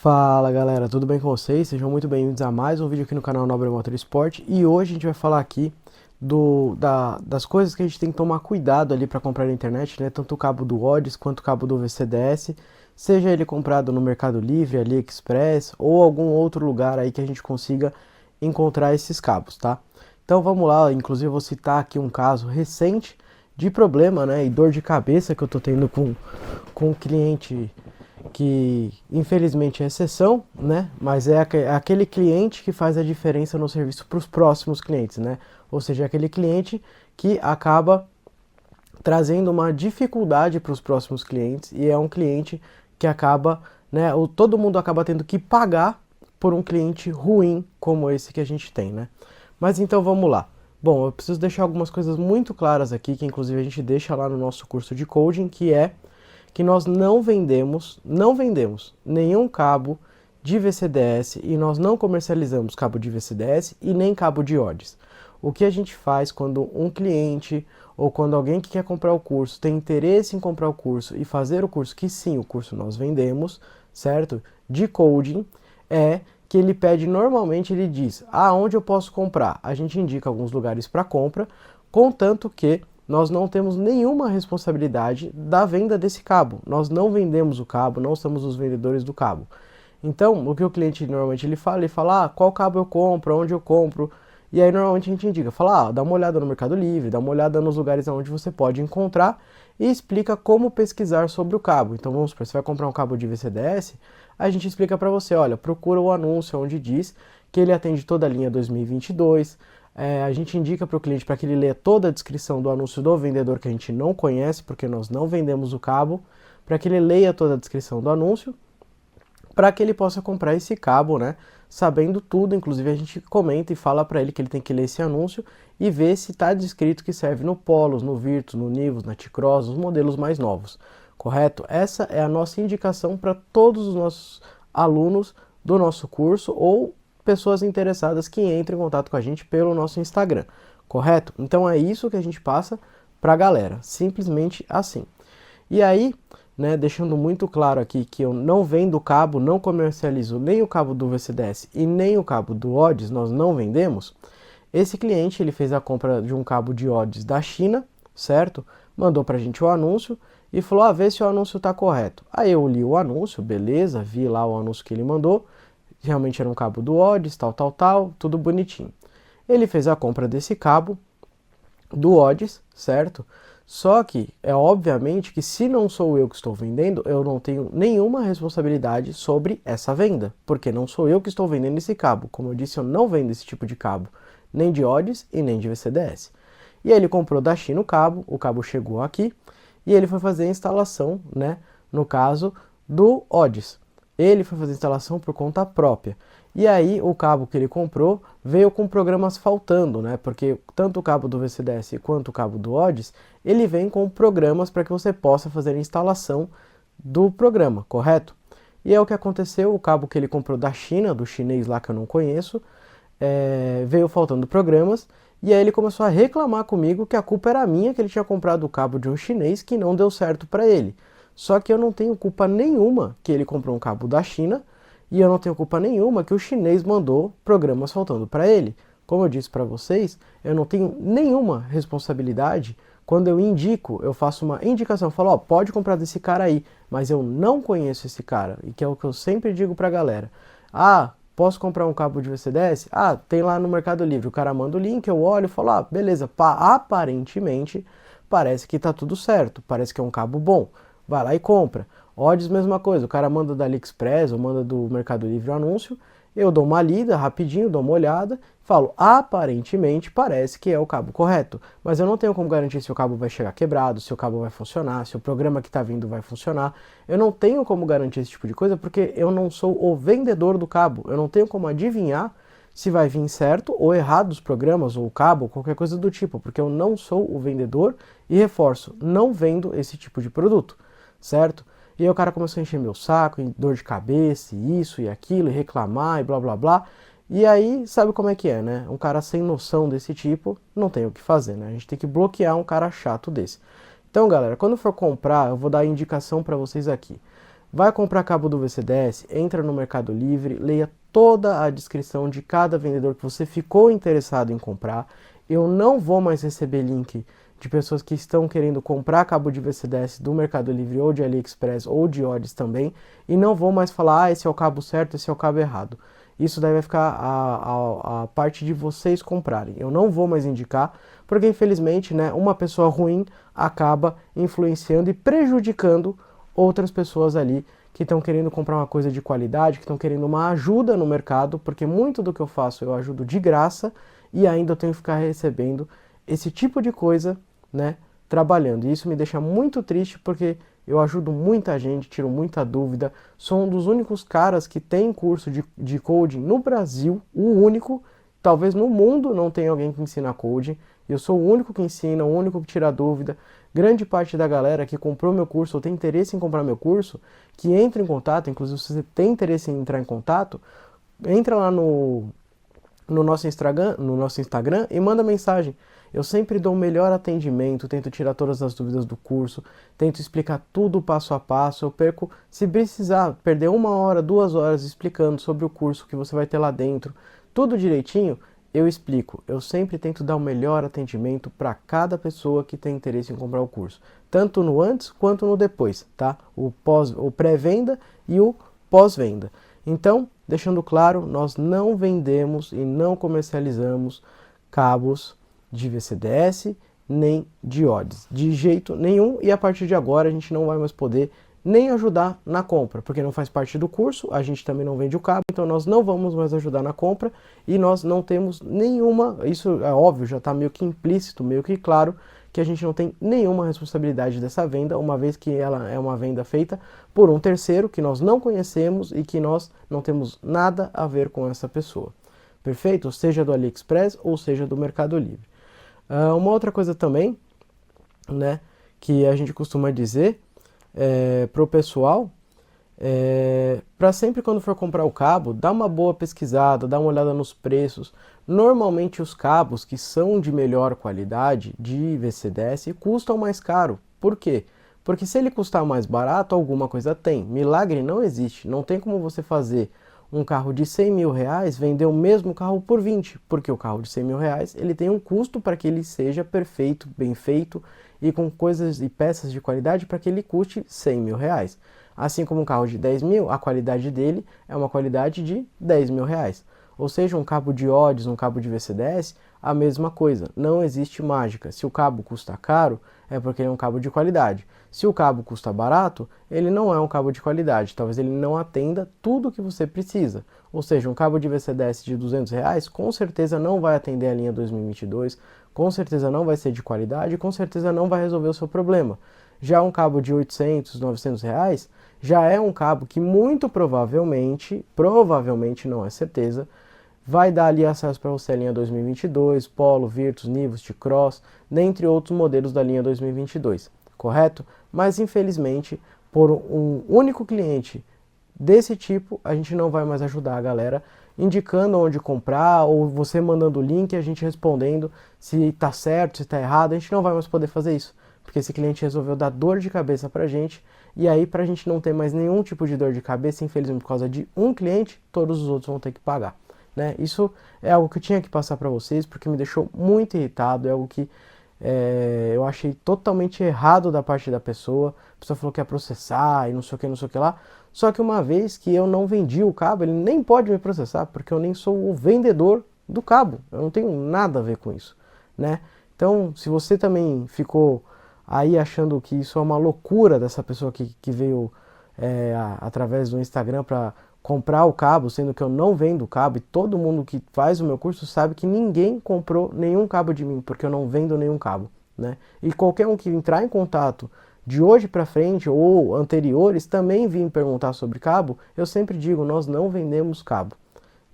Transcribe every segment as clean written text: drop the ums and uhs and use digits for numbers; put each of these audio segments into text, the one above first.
Fala galera, tudo bem com vocês? Sejam muito bem-vindos a mais um vídeo aqui no canal Nobre Motorsport. E hoje a gente vai falar aqui das coisas que a gente tem que tomar cuidado ali para comprar na internet, né? Tanto o cabo do Odds quanto o cabo do VCDS, seja ele comprado no Mercado Livre, AliExpress ou algum outro lugar aí que a gente consiga encontrar esses cabos, tá? Então vamos lá, inclusive eu vou citar aqui um caso recente de problema, né, e dor de cabeça que eu tô tendo com um cliente que infelizmente é exceção, né? Mas é aquele cliente que faz a diferença no serviço para os próximos clientes, né? Ou seja, aquele cliente que acaba trazendo uma dificuldade para os próximos clientes e é um cliente que acaba, né? Ou todo mundo acaba tendo que pagar por um cliente ruim como esse que a gente tem, né? Mas então vamos lá. Bom, eu preciso deixar algumas coisas muito claras aqui, que inclusive a gente deixa lá no nosso curso de coding, que é que nós não vendemos nenhum cabo de VCDS e nós não comercializamos cabo de VCDS e nem cabo de ODDS. O que a gente faz quando um cliente ou quando alguém que quer comprar o curso tem interesse em comprar o curso e fazer o curso, que sim, o curso nós vendemos, certo? De coding, é que ele pede normalmente, ele diz, onde eu posso comprar? A gente indica alguns lugares para compra, contanto que nós não temos nenhuma responsabilidade da venda desse cabo. Nós não vendemos o cabo, não somos os vendedores do cabo. Então, o que o cliente normalmente ele fala, qual cabo eu compro, onde eu compro, e aí normalmente a gente indica, fala, dá uma olhada no Mercado Livre, dá uma olhada nos lugares onde você pode encontrar e explica como pesquisar sobre o cabo. Então vamos supor, você vai comprar um cabo de VCDS, a gente explica para você, olha, procura o anúncio onde diz que ele atende toda a linha 2022, a gente indica para o cliente para que ele leia toda a descrição do anúncio do vendedor que a gente não conhece, porque nós não vendemos o cabo, para que ele leia toda a descrição do anúncio, para que ele possa comprar esse cabo, né? Sabendo tudo, inclusive a gente comenta e fala para ele que ele tem que ler esse anúncio e ver se está descrito que serve no Polos, no Virtus, no Nivus, na T-Cross, os modelos mais novos, correto? Essa é a nossa indicação para todos os nossos alunos do nosso curso ou pessoas interessadas que entrem em contato com a gente pelo nosso Instagram, correto? Então é isso que a gente passa para a galera, simplesmente assim. E aí, né, deixando muito claro aqui que eu não vendo cabo, não comercializo nem o cabo do VCDS e nem o cabo do ODDS, nós não vendemos. Esse cliente ele fez a compra de um cabo de ODDS da China, certo? Mandou para a gente o anúncio e falou, vê se o anúncio está correto. Aí eu li o anúncio, beleza, vi lá o anúncio que ele mandou, realmente era um cabo do ODDS, tal, tudo bonitinho. Ele fez a compra desse cabo do ODDS, certo? Só que é obviamente que se não sou eu que estou vendendo, eu não tenho nenhuma responsabilidade sobre essa venda, porque não sou eu que estou vendendo esse cabo. Como eu disse, eu não vendo esse tipo de cabo, nem de ODDS e nem de VCDS. E aí ele comprou da China o cabo chegou aqui e ele foi fazer a instalação, né, no caso do ODDS. Ele foi fazer a instalação por conta própria. E aí o cabo que ele comprou veio com programas faltando, né? Porque tanto o cabo do VCDS quanto o cabo do ODDS, ele vem com programas para que você possa fazer a instalação do programa, correto? E é o que aconteceu, o cabo que ele comprou da China, do chinês lá que eu não conheço, veio faltando programas, e aí ele começou a reclamar comigo que a culpa era minha, que ele tinha comprado o cabo de um chinês que não deu certo para ele. Só que eu não tenho culpa nenhuma que ele comprou um cabo da China e eu não tenho culpa nenhuma que o chinês mandou programas faltando para ele. Como eu disse para vocês, eu não tenho nenhuma responsabilidade quando eu indico, eu faço uma indicação, eu falo, pode comprar desse cara aí, mas eu não conheço esse cara, e que é o que eu sempre digo para a galera. Posso comprar um cabo de VCDS? Tem lá no Mercado Livre, o cara manda o link, eu olho e falo, beleza, aparentemente parece que tá tudo certo, parece que é um cabo bom. Vai lá e compra. ODDS, mesma coisa, o cara manda da AliExpress ou manda do Mercado Livre o anúncio, eu dou uma lida rapidinho, dou uma olhada, falo, aparentemente parece que é o cabo correto, mas eu não tenho como garantir se o cabo vai chegar quebrado, se o cabo vai funcionar, se o programa que está vindo vai funcionar, eu não tenho como garantir esse tipo de coisa porque eu não sou o vendedor do cabo, eu não tenho como adivinhar se vai vir certo ou errado os programas ou o cabo, qualquer coisa do tipo, porque eu não sou o vendedor e reforço, não vendo esse tipo de produto, certo? E aí o cara começou a encher meu saco, dor de cabeça, e isso e aquilo, e reclamar, e blá blá blá. E aí, sabe como é que é, né? Um cara sem noção desse tipo, não tem o que fazer, né? A gente tem que bloquear um cara chato desse. Então, galera, quando for comprar, eu vou dar a indicação para vocês aqui. Vai comprar cabo do VCDS? Entra no Mercado Livre, leia toda a descrição de cada vendedor que você ficou interessado em comprar. Eu não vou mais receber link de pessoas que estão querendo comprar cabo de VCDS do Mercado Livre ou de AliExpress ou de Odds também, e não vou mais falar, esse é o cabo certo, esse é o cabo errado. Isso daí vai ficar a parte de vocês comprarem. Eu não vou mais indicar, porque infelizmente, né, uma pessoa ruim acaba influenciando e prejudicando outras pessoas ali que estão querendo comprar uma coisa de qualidade, que estão querendo uma ajuda no mercado, porque muito do que eu faço eu ajudo de graça e ainda eu tenho que ficar recebendo esse tipo de coisa, né, trabalhando. E isso me deixa muito triste porque eu ajudo muita gente, tiro muita dúvida. Sou um dos únicos caras que tem curso de coding no Brasil, o único. Talvez no mundo não tenha alguém que ensina coding. Eu sou o único que ensina, o único que tira dúvida. Grande parte da galera que comprou meu curso ou tem interesse em comprar meu curso, que entra em contato, inclusive se você tem interesse em entrar em contato, entra lá no nosso Instagram e manda mensagem. Eu sempre dou o melhor atendimento, tento tirar todas as dúvidas do curso, tento explicar tudo passo a passo. Eu perco, se precisar, perder 1 hora, 2 horas explicando sobre o curso que você vai ter lá dentro, tudo direitinho, eu explico. Eu sempre tento dar o melhor atendimento para cada pessoa que tem interesse em comprar o curso, tanto no antes quanto no depois, tá? O pré-venda e o pós-venda. Então, deixando claro, nós não vendemos e não comercializamos cabos de VCDS nem de Odds, de jeito nenhum, e a partir de agora a gente não vai mais poder nem ajudar na compra, porque não faz parte do curso, a gente também não vende o cabo, então nós não vamos mais ajudar na compra e nós não temos nenhuma, isso é óbvio, já está meio que implícito, meio que claro, que a gente não tem nenhuma responsabilidade dessa venda, uma vez que ela é uma venda feita por um terceiro que nós não conhecemos e que nós não temos nada a ver com essa pessoa. Perfeito? Seja do AliExpress ou seja do Mercado Livre. Uma outra coisa também, né, que a gente costuma dizer para o pessoal, para sempre quando for comprar o cabo, dá uma boa pesquisada, dá uma olhada nos preços. Normalmente os cabos que são de melhor qualidade, de VCDS, custam mais caro. Por quê? Porque se ele custar mais barato, alguma coisa tem. Milagre não existe. Não tem como você fazer um carro de 100 mil reais vender o mesmo carro por 20, porque o carro de 100 mil reais ele tem um custo para que ele seja perfeito, bem feito e com coisas e peças de qualidade para que ele custe 100 mil reais. Assim como um carro de 10 mil, a qualidade dele é uma qualidade de 10 mil reais. Ou seja, um cabo de Odds, um cabo de VCDS, a mesma coisa. Não existe mágica. Se o cabo custa caro, é porque ele é um cabo de qualidade. Se o cabo custa barato, ele não é um cabo de qualidade. Talvez ele não atenda tudo o que você precisa. Ou seja, um cabo de VCDS de 200 reais, com certeza não vai atender a linha 2022, com certeza não vai ser de qualidade, com certeza não vai resolver o seu problema. Já um cabo de 800, 900 reais, já é um cabo que muito provavelmente não é certeza, vai dar ali acesso para você a linha 2022, Polo, Virtus, Nivus, T-Cross, dentre outros modelos da linha 2022, correto? Mas infelizmente, por um único cliente desse tipo, a gente não vai mais ajudar a galera indicando onde comprar, ou você mandando o link e a gente respondendo se está certo, se está errado. A gente não vai mais poder fazer isso, porque esse cliente resolveu dar dor de cabeça pra gente, e aí pra gente não ter mais nenhum tipo de dor de cabeça, infelizmente por causa de um cliente, todos os outros vão ter que pagar, né? Isso é algo que eu tinha que passar pra vocês, porque me deixou muito irritado, é algo que eu achei totalmente errado da parte da pessoa. A pessoa falou que ia processar e não sei o que, não sei o que lá. Só que uma vez que eu não vendi o cabo, ele nem pode me processar, porque eu nem sou o vendedor do cabo. Eu não tenho nada a ver com isso, né? Então, se você também ficou aí achando que isso é uma loucura dessa pessoa que veio através do Instagram para comprar o cabo, sendo que eu não vendo o cabo, e todo mundo que faz o meu curso sabe que ninguém comprou nenhum cabo de mim, porque eu não vendo nenhum cabo, né? E qualquer um que entrar em contato de hoje para frente ou anteriores também vim perguntar sobre cabo, eu sempre digo, nós não vendemos cabo,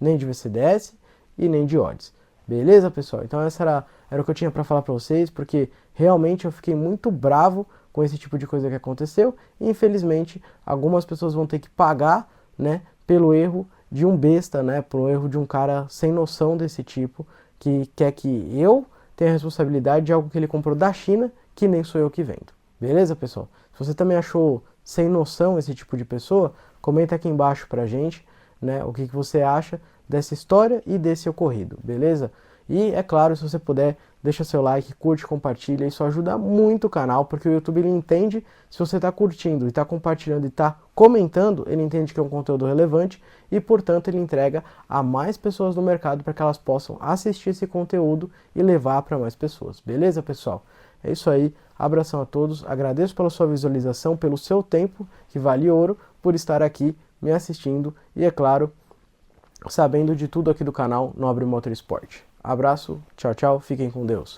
nem de VCDS e nem de Odds. Beleza, pessoal? Então essa era o que eu tinha para falar para vocês, porque realmente eu fiquei muito bravo com esse tipo de coisa que aconteceu, e infelizmente algumas pessoas vão ter que pagar, né, pelo erro de um besta, né, pelo erro de um cara sem noção desse tipo, que quer que eu tenha a responsabilidade de algo que ele comprou da China, que nem sou eu que vendo. Beleza, pessoal? Se você também achou sem noção esse tipo de pessoa? Comenta aqui embaixo pra gente, né, o que você acha dessa história e desse ocorrido, beleza? E é claro, se você puder, deixa seu like, curte, compartilha, isso ajuda muito o canal, porque o YouTube ele entende se você está curtindo e está compartilhando e está comentando, ele entende que é um conteúdo relevante e, portanto, ele entrega a mais pessoas no mercado para que elas possam assistir esse conteúdo e levar para mais pessoas, beleza, pessoal? É isso aí, abração a todos, agradeço pela sua visualização, pelo seu tempo, que vale ouro, por estar aqui me assistindo e, é claro, sabendo de tudo aqui do canal Nobre Motorsport. Abraço, tchau, tchau, fiquem com Deus.